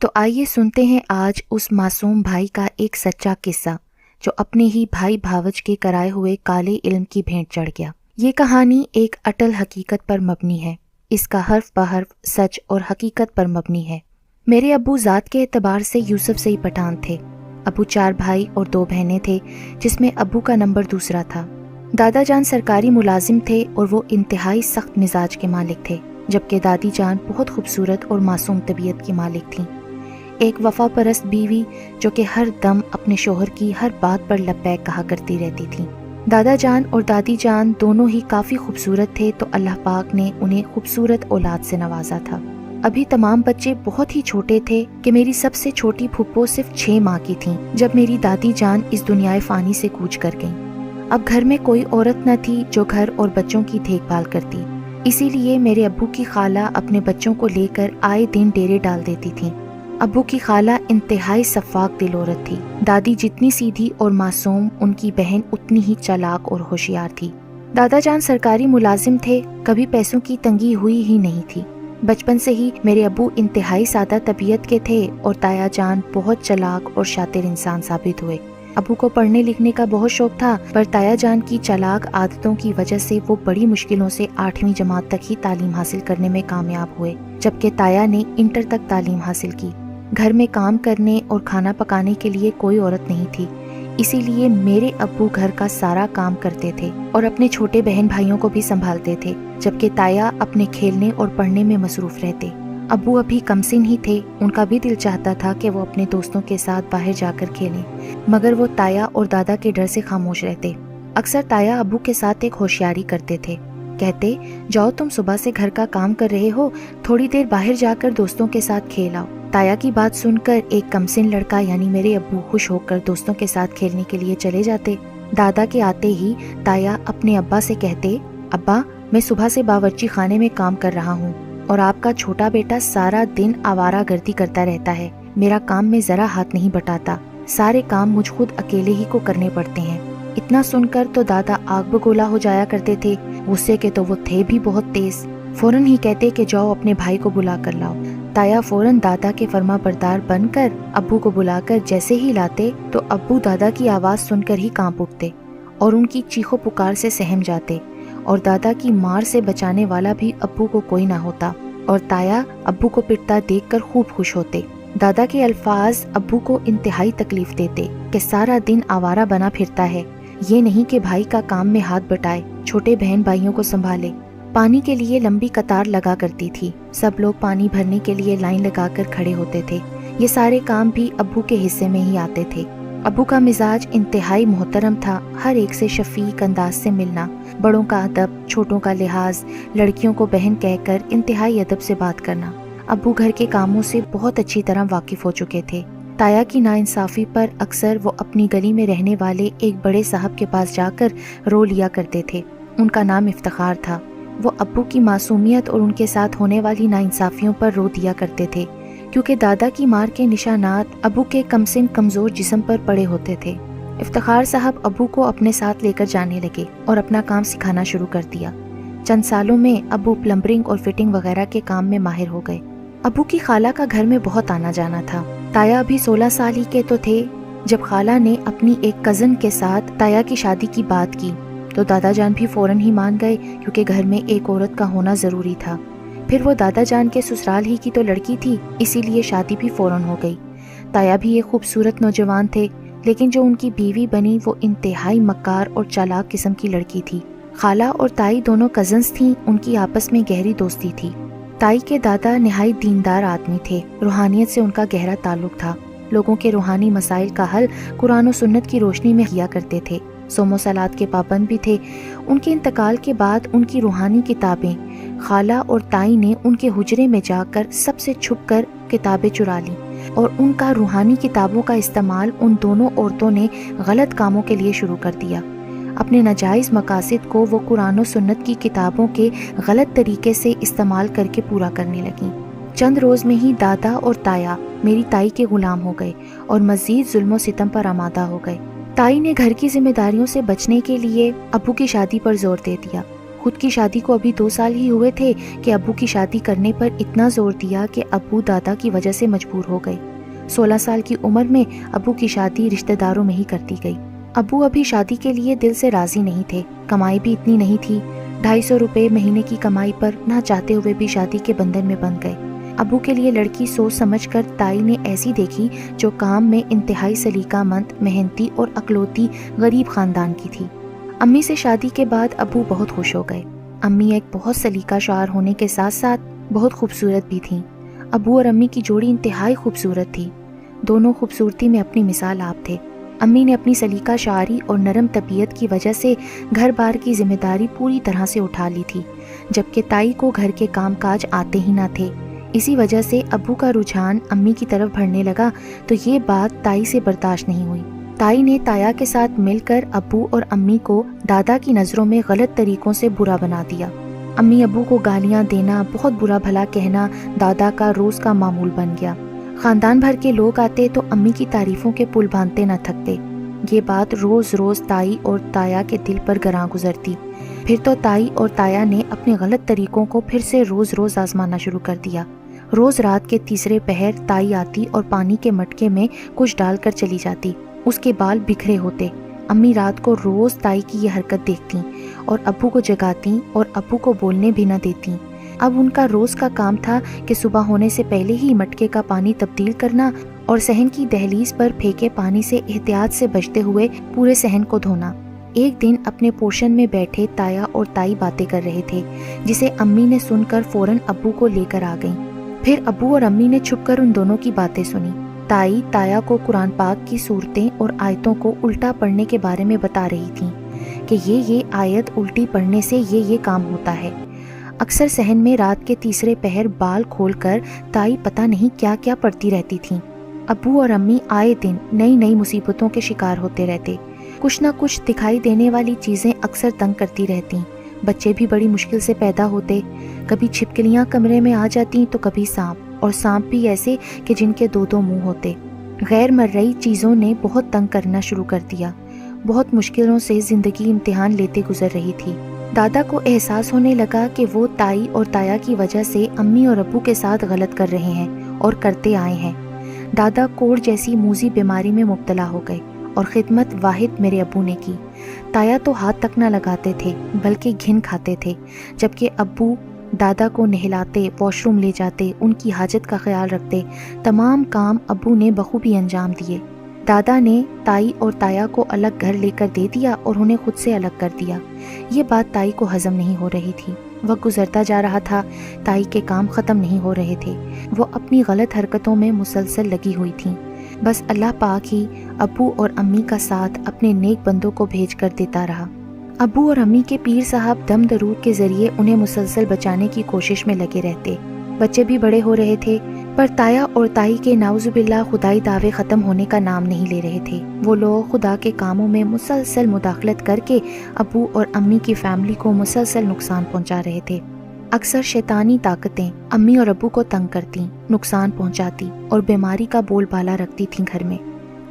تو آئیے سنتے ہیں آج اس معصوم بھائی کا ایک سچا قصہ جو اپنے ہی بھائی بھاوج کے کرائے ہوئے کالے علم کی بھینٹ چڑھ گیا۔ یہ کہانی ایک اٹل حقیقت پر مبنی ہے۔ اس کا حرف بحرف سچ اور حقیقت پر مبنی ہے۔ میرے ابو ذات کے اعتبار سے یوسف سے ہی پٹھان تھے۔ ابو 4 بھائی اور 2 بہنیں تھے، جس میں ابو کا نمبر دوسرا تھا۔ دادا جان سرکاری ملازم تھے اور وہ انتہائی سخت مزاج کے مالک تھے، جبکہ دادی جان بہت خوبصورت اور معصوم طبیعت کی مالک تھیں۔ ایک وفا پرست بیوی جو کہ ہر دم اپنے شوہر کی ہر بات پر لبیک کہا کرتی رہتی تھی۔ دادا جان اور دادی جان دونوں ہی کافی خوبصورت تھے، تو اللہ پاک نے انہیں خوبصورت اولاد سے نوازا تھا۔ ابھی تمام بچے بہت ہی چھوٹے تھے کہ میری سب سے چھوٹی پھپھو صرف 6 ماہ کی تھیں جب میری دادی جان اس دنیائے فانی سے کوچ کر گئیں۔ اب گھر میں کوئی عورت نہ تھی جو گھر اور بچوں کی دیکھ بھال کرتی، اسی لیے میرے ابو کی خالہ اپنے بچوں کو لے کر آئے دن ڈیرے ڈال دیتی تھیں۔ ابو کی خالہ انتہائی شفاق دل عورت تھی۔ دادی جتنی سیدھی اور معصوم، ان کی بہن اتنی ہی چالاک اور ہوشیار تھی۔ دادا جان سرکاری ملازم تھے، کبھی پیسوں کی تنگی ہوئی ہی نہیں تھی۔ بچپن سے ہی میرے ابو انتہائی سادہ طبیعت کے تھے اور تایا جان بہت چالاک اور شاطر انسان ثابت ہوئے۔ ابو کو پڑھنے لکھنے کا بہت شوق تھا، پر تایا جان کی چالاک عادتوں کی وجہ سے وہ بڑی مشکلوں سے 8ویں جماعت تک ہی تعلیم حاصل کرنے میں کامیاب ہوئے، جبکہ تایا نے انٹر تک تعلیم حاصل کی۔ گھر میں کام کرنے اور کھانا پکانے کے لیے کوئی عورت نہیں تھی، اسی لیے میرے ابو گھر کا سارا کام کرتے تھے اور اپنے چھوٹے بہن بھائیوں کو بھی سنبھالتے تھے، جبکہ تایا اپنے کھیلنے اور پڑھنے میں مصروف رہتے۔ ابو ابھی کمسن ہی تھے، ان کا بھی دل چاہتا تھا کہ وہ اپنے دوستوں کے ساتھ باہر جا کر کھیلیں، مگر وہ تایا اور دادا کے ڈر سے خاموش رہتے۔ اکثر تایا ابو کے ساتھ ایک ہوشیاری کرتے تھے، کہتے جاؤ تم صبح سے گھر کا کام کر رہے ہو، تھوڑی دیر باہر جا کر دوستوں کے ساتھ کھیل آؤ۔ تایا کی بات سن کر ایک کمسن لڑکا یعنی میرے ابو خوش ہو کر دوستوں کے ساتھ کھیلنے کے لیے چلے جاتے۔ دادا کے آتے ہی تایا اپنے ابا سے کہتے، ابا میں صبح سے باورچی خانے میں کام کر رہا ہوں اور آپ کا چھوٹا بیٹا سارا دن آوارہ گردی کرتا رہتا ہے، میرا کام میں ذرا ہاتھ نہیں بٹاتا، سارے کام مجھ خود اکیلے ہی کو کرنے پڑتے ہیں۔ اتنا سن کر تو دادا آگ بگولا ہو جایا کرتے تھے، غصے کے تو وہ تھے بھی بہت تیز، فوراً ہی کہتے کہ جاؤ اپنے بھائی کو بلا کر لاؤ۔ تایا فوراً دادا کے فرما بردار بن کر ابو کو بلا کر جیسے ہی لاتے تو ابو دادا کی آواز سن کر ہی کانپ اٹھتے اور ان کی چیخ و پکار سے سہم جاتے، اور دادا کی مار سے بچانے والا بھی ابو کو کوئی نہ ہوتا، اور تایا ابو کو پٹتا دیکھ کر خوب خوش ہوتے۔ دادا کے الفاظ ابو کو انتہائی تکلیف دیتے کہ سارا دن آوارہ بنا پھرتا ہے، یہ نہیں کہ بھائی کا کام میں ہاتھ بٹائے، چھوٹے بہن بھائیوں کو سنبھالے۔ پانی کے لیے لمبی قطار لگا کرتی تھی، سب لوگ پانی بھرنے کے لیے لائن لگا کر کھڑے ہوتے تھے، یہ سارے کام بھی ابو کے حصے میں ہی آتے تھے۔ ابو کا مزاج انتہائی محترم تھا، ہر ایک سے شفیق انداز سے ملنا، بڑوں کا ادب، چھوٹوں کا لحاظ، لڑکیوں کو بہن کہہ کر انتہائی ادب سے بات کرنا۔ ابو گھر کے کاموں سے بہت اچھی طرح واقف ہو چکے تھے۔ تایا کی ناانصافی پر اکثر وہ اپنی گلی میں رہنے والے ایک بڑے صاحب کے پاس جا کر رو لیا کرتے تھے، ان کا نام افتخار تھا۔ وہ ابو کی معصومیت اور ان کے ساتھ ہونے والی ناانصافیوں پر رو دیا کرتے تھے، کیونکہ دادا کی مار کے نشانات ابو کے کمسن کمزور جسم پر پڑے ہوتے تھے۔ افتخار صاحب ابو کو اپنے ساتھ لے کر جانے لگے اور اپنا کام سکھانا شروع کر دیا۔ چند سالوں میں ابو پلمبرنگ اور فٹنگ وغیرہ کے کام میں ماہر ہو گئے۔ ابو کی خالہ کا گھر میں بہت آنا جانا تھا۔ تایا ابھی 16 سال ہی کے تو تھے جب خالہ نے اپنی ایک کزن کے ساتھ تایا کی شادی کی بات کی، تو دادا جان بھی فوراً ہی مان گئے، کیونکہ گھر میں ایک عورت کا ہونا ضروری تھا۔ پھر وہ دادا جان کے سسرال ہی کی تو لڑکی تھی، اسی لیے شادی بھی فوراً ہو گئی۔ تایا بھی ایک خوبصورت نوجوان تھے، لیکن جو ان کی بیوی بنی وہ انتہائی مکار اور چالاک قسم کی لڑکی تھی۔ خالہ اور تائی دونوں کزنز تھیں، ان کی آپس میں گہری دوستی تھی۔ تائی کے دادا نہایت دیندار آدمی تھے، روحانیت سے ان کا گہرا تعلق تھا، لوگوں کے روحانی مسائل کا حل قرآن و سنت کی روشنی میں کیا کرتے تھے، صوم و صلات کے پابند بھی تھے۔ ان کے انتقال کے بعد ان کی روحانی کتابیں خالہ اور تائی نے ان کے حجرے میں جا کر سب سے چھپ کر کتابیں چرا لیں، اور ان کا روحانی کتابوں کا استعمال ان دونوں عورتوں نے غلط کاموں کے لیے شروع کر دیا۔ اپنے ناجائز مقاصد کو وہ قرآن و سنت کی کتابوں کے غلط طریقے سے استعمال کر کے پورا کرنے لگیں۔ چند روز میں ہی دادا اور تایا میری تائی کے غلام ہو گئے اور مزید ظلم و ستم پر آمادہ ہو گئے۔ تائی نے گھر کی ذمہ داریوں سے بچنے کے لیے ابو کی شادی پر زور دے دیا۔ خود کی شادی کو ابھی 2 سال ہی ہوئے تھے کہ ابو کی شادی کرنے پر اتنا زور دیا کہ ابو دادا کی وجہ سے مجبور ہو گئے۔ 16 سال کی عمر میں ابو کی شادی رشتہ داروں میں ہی کر دی گئی۔ ابو ابھی شادی کے لیے دل سے راضی نہیں تھے، کمائی بھی اتنی نہیں تھی۔ 250 روپے مہینے کی کمائی پر نہ چاہتے ہوئے بھی شادی کے بندھن میں بندھ گئے۔ ابو کے لیے لڑکی سوچ سمجھ کر تائی نے ایسی دیکھی جو کام میں انتہائی سلیقہ مند، محنتی اور اکلوتی غریب خاندان کی تھی۔ امی سے شادی کے بعد ابو بہت خوش ہو گئے۔ امی ایک بہت سلیقہ شعر ہونے کے ساتھ ساتھ بہت خوبصورت بھی تھیں۔ ابو اور امی کی جوڑی انتہائی خوبصورت تھی، دونوں خوبصورتی میں اپنی مثال آپ تھے۔ امی نے اپنی سلیقہ شاعری اور نرم طبیعت کی وجہ سے گھر بار کی ذمہ داری پوری طرح سے اٹھا لی تھی، جبکہ تائی کو گھر کے کام کاج آتے ہی نہ تھے۔ اسی وجہ سے ابو کا رجحان امی کی طرف بڑھنے لگا تو یہ بات تائی سے برداشت نہیں ہوئی۔ تائی نے تایا کے ساتھ مل کر ابو اور امی کو دادا کی نظروں میں غلط طریقوں سے برا بنا دیا۔ امی ابو کو گالیاں دینا، بہت برا بھلا کہنا دادا کا روز کا معمول بن گیا۔ خاندان بھر کے لوگ آتے تو امی کی تعریفوں کے پل باندھتے نہ تھکتے۔ یہ بات روز روز تائی اور تایا کے دل پر گراں گزرتی۔ پھر تو تائی اور تایا نے اپنے غلط طریقوں کو پھر سے روز روز آزمانا شروع کر دیا۔ روز رات کے تیسرے پہر تائی آتی اور پانی کے مٹکے میں کچھ ڈال کر چلی جاتی۔ اس کے بال بکھرے ہوتے۔ امی رات کو روز تائی کی یہ حرکت دیکھتی اور ابو کو جگاتی اور ابو کو بولنے بھی نہ دیتی۔ اب ان کا روز کا کام تھا کہ صبح ہونے سے پہلے ہی مٹکے کا پانی تبدیل کرنا اور صحن کی دہلیز پر پھینکے پانی سے احتیاط سے بچتے ہوئے پورے صحن کو دھونا۔ ایک دن اپنے پوشن میں بیٹھے تایا اور تائی باتیں کر رہے تھے، جسے امی نے سن کر فوراً ابو کو لے کر آ گئیں۔ پھر ابو اور امی نے چھپ کر ان دونوں کی باتیں سنی۔ تائی تایا کو قرآن پاک کی صورتیں اور آیتوں کو الٹا پڑھنے کے بارے میں بتا رہی تھیں کہ یہ آیت الٹی پڑھنے سے یہ کام ہوتا ہے۔ اکثر صحن میں رات کے تیسرے پہر بال کھول کر تائی پتہ نہیں کیا کیا پڑھتی رہتی تھیں۔ ابو اور امی آئے دن نئی مصیبتوں کے شکار ہوتے رہتے۔ کچھ نہ کچھ دکھائی دینے والی چیزیں اکثر تنگ کرتی رہتیں۔ بچے بھی بڑی مشکل سے پیدا ہوتے، کبھی چھپکلیاں کمرے میں آ جاتی تو کبھی سانپ، اور سانپ بھی ایسے کہ جن کے 2 منہ ہوتے۔ غیر مرئی چیزوں نے بہت تنگ کرنا شروع کر دیا۔ بہت مشکلوں سے زندگی امتحان لیتے گزر رہی تھی۔ دادا کو احساس ہونے لگا کہ وہ تائی اور تایا کی وجہ سے امی اور ابو کے ساتھ غلط کر رہے ہیں اور کرتے آئے ہیں۔ دادا کوڑ جیسی موذی بیماری میں مبتلا ہو گئے اور خدمت واحد میرے ابو نے کی۔ تایا تو ہاتھ تک نہ لگاتے تھے بلکہ گھن کھاتے تھے، جبکہ ابو دادا کو نہلاتے، واش روم لے جاتے، ان کی حاجت کا خیال رکھتے۔ تمام کام ابو نے بخوبی انجام دیے۔ دادا نے تائی اور تایا کو الگ گھر لے کر دے دیا اور انہیں خود سے الگ کر دیا۔ یہ بات تائی کو ہضم نہیں ہو رہی تھی۔ وقت گزرتا جا رہا تھا، تائی کے کام ختم نہیں ہو رہے تھے۔ وہ اپنی غلط حرکتوں میں مسلسل لگی ہوئی تھیں۔ بس اللہ پاک ہی ابو اور امی کا ساتھ اپنے نیک بندوں کو بھیج کر دیتا رہا۔ ابو اور امی کے پیر صاحب دم درود کے ذریعے انہیں مسلسل بچانے کی کوشش میں لگے رہتے۔ بچے بھی بڑے ہو رہے تھے، پر تایا اور تائی کے نعوذ باللہ خدائی دعوے ختم ہونے کا نام نہیں لے رہے تھے۔ وہ لوگ خدا کے کاموں میں مسلسل مداخلت کر کے ابو اور امی کی فیملی کو مسلسل نقصان پہنچا رہے تھے۔ اکثر شیطانی طاقتیں امی اور ابو کو تنگ کرتی، نقصان پہنچاتی اور بیماری کا بول بالا رکھتی تھیں گھر میں۔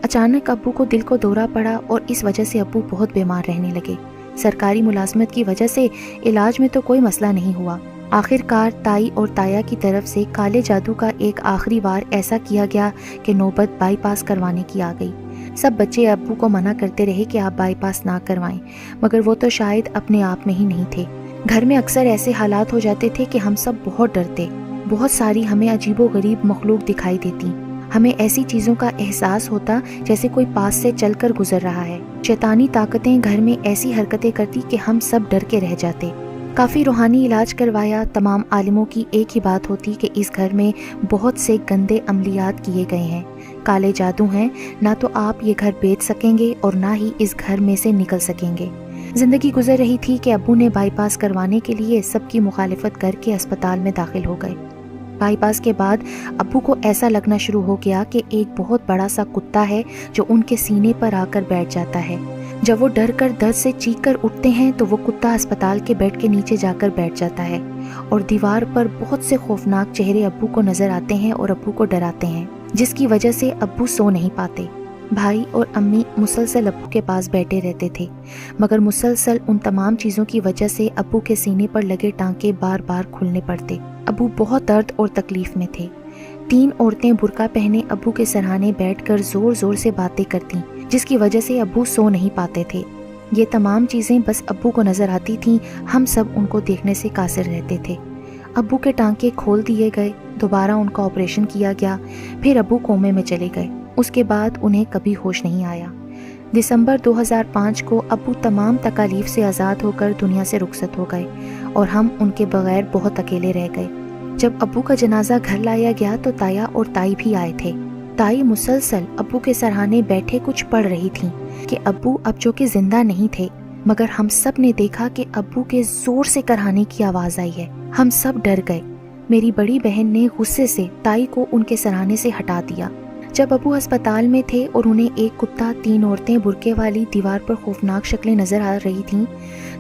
اچانک ابو کو دل کو دورہ پڑا اور اس وجہ سے ابو بہت بیمار رہنے لگے۔ سرکاری ملازمت کی وجہ سے علاج میں تو کوئی مسئلہ نہیں ہوا۔ آخر کار تائی اور تایا کی طرف سے کالے جادو کا ایک آخری وار ایسا کیا گیا کہ نوبت بائی پاس کروانے کی آ گئی۔ سب بچے ابو کو منع کرتے رہے کہ آپ بائی پاس نہ کروائیں، مگر وہ تو شاید اپنے آپ میں ہی نہیں تھے۔ گھر میں اکثر ایسے حالات ہو جاتے تھے کہ ہم سب بہت ڈرتے۔ بہت ساری ہمیں عجیب و غریب مخلوق دکھائی دیتی۔ ہمیں ایسی چیزوں کا احساس ہوتا جیسے کوئی پاس سے چل کر گزر رہا ہے۔ شیطانی طاقتیں گھر میں ایسی حرکتیں کرتی کہ ہم سب ڈر کے رہ جاتے۔ کافی روحانی علاج کروایا۔ تمام عالموں کی ایک ہی بات ہوتی کہ اس گھر میں بہت سے گندے عملیات کیے گئے ہیں، کالے جادو ہیں، نہ تو آپ یہ گھر بیچ سکیں گے اور نہ ہی اس گھر میں سے نکل سکیں گے۔ زندگی گزر رہی تھی کہ ابو نے بائی پاس کروانے کے لیے سب کی مخالفت کر کے اسپتال میں داخل ہو گئے۔ بائی پاس کے بعد ابو کو ایسا لگنا شروع ہو گیا کہ ایک بہت بڑا سا کتا ہے جو ان کے سینے پر آ کر بیٹھ جاتا ہے۔ جب وہ ڈر کر درد سے چیخ کر اٹھتے ہیں تو وہ کتا اسپتال کے بیڈ کے نیچے جا کر بیٹھ جاتا ہے اور دیوار پر بہت سے خوفناک چہرے ابو کو نظر آتے ہیں اور ابو کو ڈراتے ہیں، جس کی وجہ سے ابو سو نہیں پاتے۔ بھائی اور امی مسلسل ابو کے پاس بیٹھے رہتے تھے، مگر مسلسل ان تمام چیزوں کی وجہ سے ابو کے سینے پر لگے ٹانکے بار بار کھلنے پڑتے۔ ابو بہت درد اور تکلیف میں تھے۔ 3 عورتیں برقع پہنے ابو کے سرہانے بیٹھ کر زور زور سے باتیں کرتیں، جس کی وجہ سے ابو سو نہیں پاتے تھے۔ یہ تمام چیزیں بس ابو کو نظر آتی تھیں، ہم سب ان کو دیکھنے سے قاصر رہتے تھے۔ ابو کے ٹانکے کھول دیے گئے، دوبارہ ان کا آپریشن کیا گیا، پھر ابو کومے میں چلے گئے۔ اس کے بعد انہیں کبھی ہوش نہیں آیا۔ دسمبر 2005 کو ابو تمام تکالیف سے آزاد ہو کر دنیا سے رخصت ہو گئے اور ہم ان کے بغیر بہت اکیلے رہ گئے۔ جب ابو کا جنازہ گھر لایا گیا تو تایا اور تائی بھی آئے تھے۔ تائی مسلسل ابو کے سرہانے بیٹھے کچھ پڑھ رہی تھیں کہ ابو اب جو کہ زندہ نہیں تھے، مگر ہم سب نے دیکھا کہ ابو کے زور سے کرہانے کی آواز آئی ہے۔ ہم سب ڈر گئے۔ میری بڑی بہن نے غصے سے تائی کو ان کے سرہانے سے ہٹا دیا۔ جب ابو ہسپتال میں تھے اور انہیں ایک کتا، 3 عورتیں برقعے والی دیوار پر خوفناک شکلیں نظر آ رہی تھیں،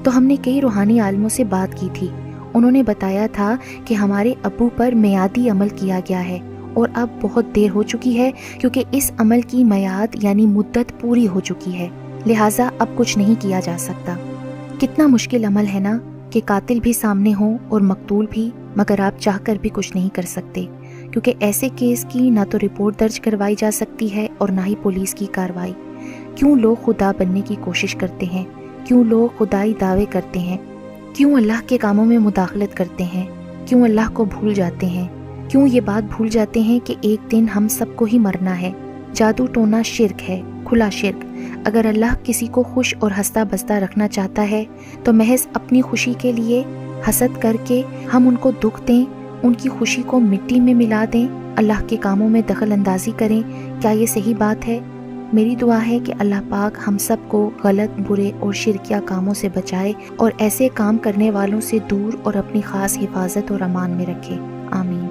تو ہم نے کئی روحانی عالموں سے بات کی تھی۔ انہوں نے بتایا تھا کہ ہمارے ابو پر میعادی عمل کیا گیا ہے اور اب بہت دیر ہو چکی ہے، کیونکہ اس عمل کی میعاد یعنی مدت پوری ہو چکی ہے، لہٰذا اب کچھ نہیں کیا جا سکتا۔ کتنا مشکل عمل ہے نا کہ قاتل بھی سامنے ہوں اور مقتول بھی، مگر آپ چاہ کر بھی کچھ نہیں کر سکتے، کیونکہ ایسے کیس کی نہ تو رپورٹ درج کروائی جا سکتی ہے اور نہ ہی پولیس کی کارروائی۔ کیوں لوگ خدا بننے کی کوشش کرتے ہیں؟ کیوں لوگ خدائی دعوے کرتے ہیں؟ کیوں اللہ کے کاموں میں مداخلت کرتے ہیں؟ کیوں اللہ کو بھول جاتے ہیں؟ کیوں یہ بات بھول جاتے ہیں کہ ایک دن ہم سب کو ہی مرنا ہے؟ جادو ٹونا شرک ہے، کھلا شرک۔ اگر اللہ کسی کو خوش اور ہنستا بستا رکھنا چاہتا ہے تو محض اپنی خوشی کے لیے حسد کر کے ہم ان کو دکھ دیں، ان کی خوشی کو مٹی میں ملا دیں، اللہ کے کاموں میں دخل اندازی کریں؟ کیا یہ صحیح بات ہے؟ میری دعا ہے کہ اللہ پاک ہم سب کو غلط، برے اور شرکیہ کاموں سے بچائے اور ایسے کام کرنے والوں سے دور اور اپنی خاص حفاظت اور امان میں رکھے۔ آمین۔